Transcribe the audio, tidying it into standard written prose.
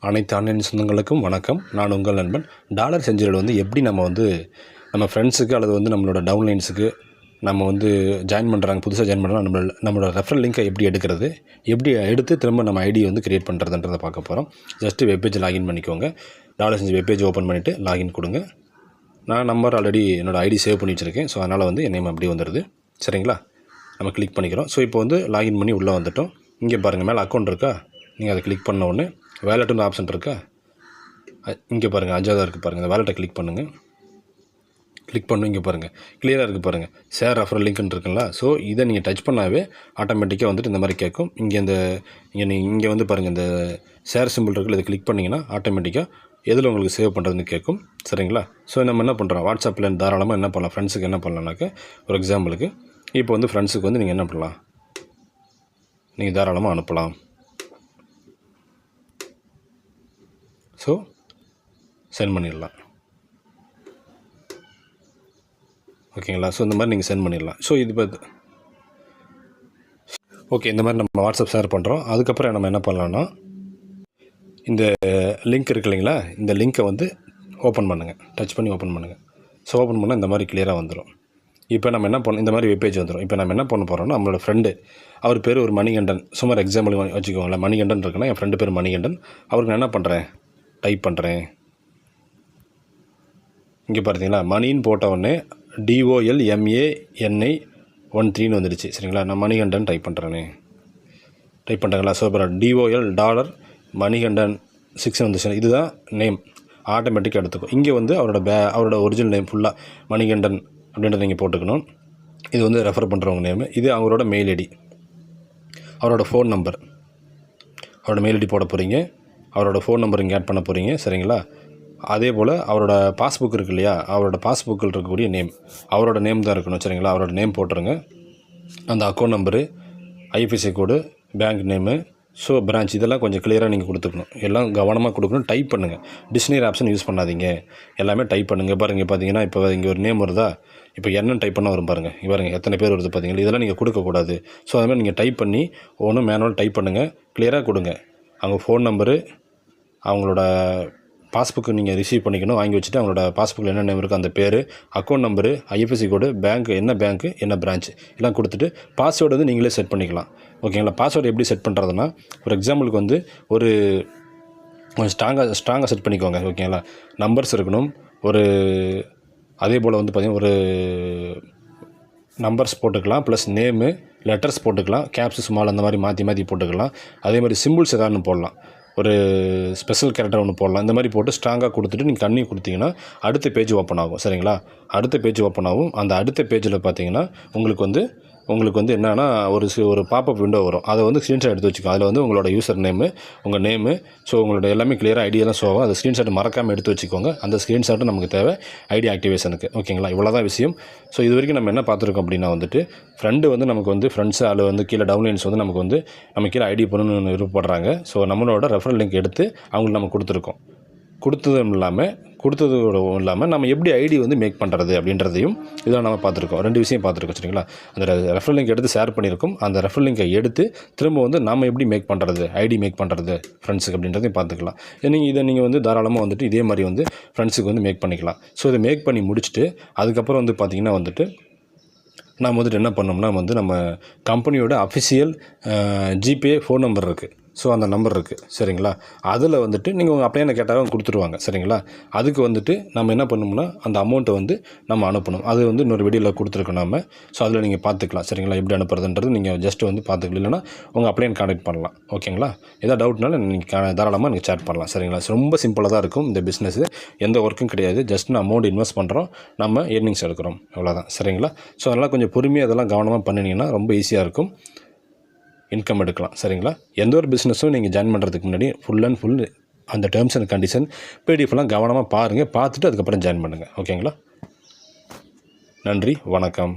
அனைத்து ஆன்லைன் சொந்தங்களுக்கும் வணக்கம். நான் உங்கள் நண்பன். டாலர் செஞ்சுரல் வந்து எப்படி நம்ம ஃப்ரெண்ட்ஸுக்கு அல்லது நம்மளோட டவுன்லைன்ஸுக்கு ஜாயின் பண்ணுறாங்க, புதுசாக ஜாயின் பண்ணுறாங்க, நம்மளோட ரெஃபரல் லிங்கை எப்படி எடுக்கிறது, எப்படி எடுத்து திரும்ப நம்ம ஐடி கிரியேட் பண்ணுறதுன்றதை பார்க்க போகிறோம். ஜஸ்ட்டு வெப்பேஜ் லாகின் பண்ணிக்கோங்க. டாலர் செஞ்சு வெப்பேஜ் ஓப்பன் பண்ணிவிட்டு லாகின் கொடுங்க. நான் நம்பர் ஆல்ரெடி என்னோடய ஐடி சேவ் பண்ணி வச்சுருக்கேன். ஸோ அதனால் என் நேம் அப்படி வந்துடுது. சரிங்களா? நம்ம கிளிக் பண்ணிக்கிறோம். ஸோ இப்போ லாகின் பண்ணி உள்ளே வந்துட்டோம். இங்கே பாருங்கள், மேலே அக்கௌண்ட் இருக்கா, நீங்கள் அதை கிளிக் பண்ண உடனே வேலெட்டுன்னு ஆப்ஷன் இருக்கா, இங்கே பாருங்கள் 5வது இருக்குது பாருங்கள். இந்த வேலெட்டை கிளிக் பண்ணுங்கள். கிளிக் பண்ணு, இங்கே பாருங்கள் கிளியராக இருக்குது பாருங்கள், ஷேர் ரெஃபரல் லிங்க்னு இருக்குங்களா. ஸோ இதை நீங்கள் டச் பண்ணாவே ஆட்டோமேட்டிக்காக இந்த மாதிரி கேட்கும். இங்கே பாருங்கள், இந்த ஷேர் சிம்பிள் இருக்குல்ல, இதை கிளிக் பண்ணிங்கன்னா ஆட்டோமேட்டிக்காக எதில் உங்களுக்கு சேவ் பண்ணுறதுன்னு கேட்கும். சரிங்களா? ஸோ நம்ம என்ன பண்ணுறோம், வாட்ஸ்அப்பில் தாராளமாக என்ன பண்ணலாம், ஃப்ரெண்ட்ஸுக்கு என்ன பண்ணலான்னாக்க, ஒரு எக்ஸாம்பிளுக்கு இப்போ ஃப்ரெண்ட்ஸுக்கு நீங்கள் என்ன பண்ணலாம், நீங்கள் தாராளமாக அனுப்பலாம். ஸோ சென்ட் பண்ணிடலாம். ஓகேங்களா? ஸோ இந்த மாதிரி நீங்கள் சென்ட் பண்ணிடலாம். ஸோ இது ஓகே, இந்த மாதிரி நம்ம வாட்ஸ்அப் ஷேர் பண்ணுறோம். அதுக்கப்புறம் நம்ம என்ன பண்ணலான்னா, இந்த லிங்க் இருக்கு இல்லைங்களா, இந்த லிங்க்கை ஓப்பன் பண்ணுங்கள். டச் பண்ணி ஓப்பன் பண்ணுங்கள். ஸோ ஓப்பன் பண்ணால் இந்த மாதிரி கிளியராக வந்துடும். இப்போ நம்ம என்ன பண்ணோம், இந்த மாதிரி வெப்பேஜ் வந்துடும். இப்போ நம்ம என்ன பண்ண போகிறோம்னா, நம்மளோட ஃப்ரெண்டு, அவர் பேர் ஒரு மணிகண்டன், சுமார் எக்ஸாம்பிள் வச்சுக்கோங்களேன். மணிகண்டன் இருக்குன்னா, என் ஃப்ரெண்டு பேர் மணிகண்டன். அவருக்கு நான் என்ன பண்ணுறேன், டைப் பண்ணுறேன். இங்கே பார்த்தீங்களா, மணின்னு போட்ட உடனே DOLMANI13 வந்துடுச்சு. சரிங்களா? நான் மணிகண்டன் டைப் பண்ணுறேனே, டைப் பண்ணுறேங்களா. ஸோ இப்போ DOL டாலர் மணிகண்டன் 6 வந்துச்சு. இதுதான் நேம், ஆட்டோமேட்டிக்காக எடுத்துக்கும். இங்கே அவரோட ஒரிஜினல் நேம் ஃபுல்லாக மணிகண்டன் அப்படின்றத நீங்கள் போட்டுக்கணும். இது ரெஃபர் பண்ணுறவங்க நேமு. இது அவரோட மெயில் ஐடி, அவரோட ஃபோன் நம்பர், அவரோட மெயில் ஐடி போட போகிறீங்க. அவரோட ஃபோன் நம்பர் இங்கே ஆட் பண்ண போகிறீங்க. சரிங்களா? அதே போல் அவரோட பாஸ்புக் இருக்கு இல்லையா, அவரோட பாஸ்புக்கில் இருக்கக்கூடிய நேம், அவரோட நேம் தான் இருக்கணும். சரிங்களா? அவரோட நேம் போட்டுருங்க. அந்த அக்கௌண்ட் நம்பரு, ஐஎஃப்எஸ்சி கோடு, பேங்க் நேமு, ஸோ பிரான்ச், இதெல்லாம் கொஞ்சம் கிளியராக நீங்கள் கொடுத்துக்கணும். எல்லாம் கவனமாக கொடுக்கணும். டைப் பண்ணுங்கள். டிக்ஷனரி ஆப்ஷன் யூஸ் பண்ணாதீங்க. எல்லாமே டைப் பண்ணுங்கள். பாருங்கள், பார்த்தீங்கன்னா இப்போ இங்கே ஒரு நேம் வருதா, இப்போ என்னன்னு டைப் பண்ணால் வரும் பாருங்கள். பாருங்கள் எத்தனை பேர் வருது பார்த்தீங்களா. இதெல்லாம் நீங்கள் கொடுக்கக்கூடாது. ஸோ அதுமாதிரி நீங்கள் டைப் பண்ணி ஒன்றும் மேனுவல் டைப் பண்ணுங்கள். கிளியராக கொடுங்க. அவங்க ஃபோன் நம்பரு, அவங்களோட பாஸ்புக்கு நீங்கள் ரிசீவ் பண்ணிக்கணும், வாங்கி வச்சுட்டு அவங்களோட பாஸ்புக்கில் என்ன நேம் இருக்குது அந்த பேர், அக்கௌண்ட் நம்பரு, ஐஎஃப்எஸ்சி கோடு, பேங்க்கு என்ன பிரான்ச் எல்லாம் கொடுத்துட்டு பாஸ்வேர்டு நீங்களே செட் பண்ணிக்கலாம். ஓகேங்களா? பாஸ்வேர்டு எப்படி செட் பண்ணுறதுன்னா, ஒரு எக்ஸாம்பிளுக்கு ஒரு ஸ்ட்ராங்காக செட் பண்ணிக்கோங்க. ஓகேங்களா? நம்பர்ஸ் இருக்கணும். அதே போல் பார்த்தீங்கன்னா ஒரு நம்பர்ஸ் போட்டுக்கலாம், ப்ளஸ் நேமு, லெட்டர்ஸ் போட்டுக்கலாம், கேப்ஸ் ஸ்மால் அந்த மாதிரி மாற்றி போட்டுக்கலாம். அதே மாதிரி சிம்பிள்ஸ் ஏதாவது போடலாம், ஒரு ஸ்பெஷல் கேரக்டர் ஒன்று போடலாம். இந்த மாதிரி போட்டு ஸ்ட்ராங்காக கொடுத்துட்டு நீங்கள் கண்ணி கொடுத்தீங்கன்னா அடுத்த பேஜ் ஓப்பன் ஆகும். சரிங்களா? அடுத்த பேஜ் ஓப்பன் ஆகும். அந்த அடுத்த பேஜில் பார்த்தீங்கன்னா உங்களுக்கு என்னென்னா ஒரு பாப்பப் விண்டோ வரும். அதை ஸ்க்ரீன்ஷாட் எடுத்து வச்சுக்கோங்க. அதில் உங்களோட யூசர் நேமு, உங்கள் நேமு, ஸோ உங்களோட எல்லாமே கிளியராக ஐடியெல்லாம் ஷோ ஆகும். அந்த ஸ்க்ரீன்ஷாட் மறக்காமல் எடுத்து வச்சுக்கோங்க. அந்த ஸ்க்ரீன்ஷாட்டும் நமக்கு தேவை ஐடி ஆக்டிவேஷனுக்கு. ஓகேங்களா? இவ்வளோ தான் விஷயம். ஸோ இது வரைக்கும் நம்ம என்ன பார்த்துருக்கோம் அப்படின்னா, ஃப்ரெண்டு நமக்கு ஃப்ரெண்ட்ஸு அதில் கீழே டவுன்லைன்ஸ் நம்ம கீழே ஐடி பண்ணணும்னு விருப்பப்படுறாங்க. ஸோ நம்மளோட ரெஃபரல் லிங்க் எடுத்து அவங்களுக்கு நம்ம கொடுத்ததோடு இல்லாமல் நம்ம எப்படி ஐடி மேக் பண்ணுறது அப்படின்றதையும் இதெல்லாம் நம்ம பார்த்துருக்கோம். 2 விஷயம் பார்த்துருக்கோம். சரிங்களா? அந்த ரெஃபரல் லிங்க் எடுத்து ஷேர் பண்ணியிருக்கோம். அந்த ரெஃபரல் லிங்கை எடுத்து திரும்ப நம்ம எப்படி மேக் பண்ணுறது, ஐடி மேக் பண்ணுறது ஃப்ரெண்ட்ஸுக்கு அப்படின்றதையும் பார்த்துக்கலாம். நீங்கள் தாராளமாக இதே மாதிரி ஃப்ரெண்ட்ஸுக்கு மேக் பண்ணிக்கலாம். ஸோ இதை மேக் பண்ணி முடிச்சுட்டு அதுக்கப்புறம் பார்த்தீங்கன்னா நாம் என்ன பண்ணோம்னா நம்ம கம்பெனியோட அஃபிஷியல் ஜிபே ஃபோன் நம்பர் இருக்குது. ஸோ அந்த நம்பர் இருக்குது. சரிங்களா? அதில் நீங்கள் உங்கள் அப்படியே கேட்டாலும் கொடுத்துருவாங்க. சரிங்களா? அதுக்கு நம்ம என்ன பண்ணணும்னா அந்த அமௌண்ட்டை நம்ம அனுப்பணும். அது இன்னொரு வீடியோவில் கொடுத்துருக்கோம் நம்ம. ஸோ அதில் நீங்கள் பார்த்துக்கலாம். சரிங்களா? எப்படி அனுப்புறதுன்றது நீங்கள் ஜஸ்ட்டு பார்த்துக்கலாம். இல்லைன்னா உங்கள் அப்படியே கான்டாக்ட் பண்ணலாம். ஓகேங்களா? ஏதாவது டவுட்னாலும் நீங்கள் தாராளமாக நீங்கள் சேட் பண்ணலாம். சரிங்களா? ரொம்ப சிம்பிளாக தான் இருக்கும் இந்த பிஸ்னஸ். எந்த ஒர்க்கும் கிடையாது. ஜஸ்ட் நான் அமௌண்ட் இன்வெஸ்ட் பண்ணுறோம், நம்ம ஏர்னிங்ஸ் எடுக்கிறோம், அவ்வளோதான். சரிங்களா? ஸோ அதெல்லாம் கொஞ்சம் பொறுமையாக அதெல்லாம் கவனமாக பண்ணினீங்கன்னா ரொம்ப ஈஸியாக இருக்கும், இன்கம் எடுக்கலாம். சரிங்களா? எந்த ஒரு பிஸ்னஸும் நீங்கள் ஜாயின் பண்ணுறதுக்கு முன்னாடி ஃபுல் அந்த டேர்ம்ஸ் அண்ட் கண்டிஷன் பிடிஎஃப்லாம் கவனமாக பாருங்கள். பார்த்துட்டு அதுக்கப்புறம் ஜாயின் பண்ணுங்கள். ஓகேங்களா? நன்றி, வணக்கம்.